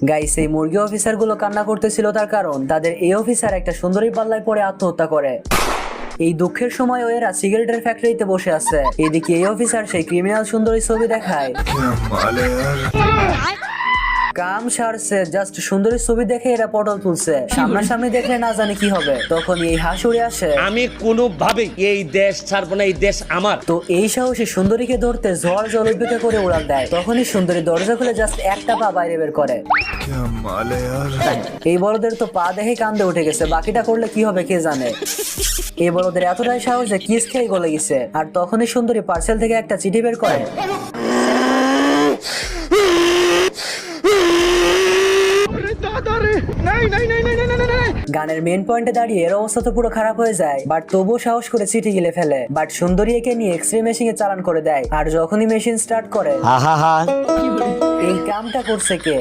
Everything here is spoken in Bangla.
গাইস, এই মুরগি অফিসার গুলো কান্না করতেছিল তার কারণ তাদের এই অফিসার একটা সুন্দরী পাল্লায় পড়ে আত্মহত্যা করে। এই দুঃখের সময় এরা সিগারেটের ফ্যাক্টরিতে বসে আছে। এদিকে এই অফিসার সেই ক্রিমিনাল সুন্দরী ছবি দেখায়। কাম সারছে, জাস্ট সুন্দরী ছবি দেখে এরা পটল তুলছে। সামনাসামনি দেখলে না জানি কি হবে। তখন এই হাঁস উড়ে আসে। আমি কোনোভাবে এই দেশ ছাড়বো না, এই দেশ আমার। তো এই সাহসী সুন্দরীকে ধরতে ঝড় জল উপেক্ষা করে উড়াল দেয়। তখনই সুন্দরী দরজা খুলে জাস্ট একটা পা বাইরে বের করে। এই বলদের তো পা দেখে কান্দে উঠে গেছে, বাকিটা করলে কি হবে কে জানে। এই বলদের এতটাই সাহস যে কিস খেয়ে গলে গেছে। আর তখনই সুন্দরী পার্সেল থেকে একটা চিঠি বের করে। গানের মেন পয়েন্টে দাঁড়িয়ে এর অবস্থা তো পুরো খারাপ হয়ে যায়, বাট তবুও সাহস করে চিঠি গিলে ফেলে। বাট সুন্দরী একে নিয়ে এক্সরে মেশিনে চালান করে দেয়। আর যখনই মেশিন স্টার্ট করে, এই কামটা করছে কে?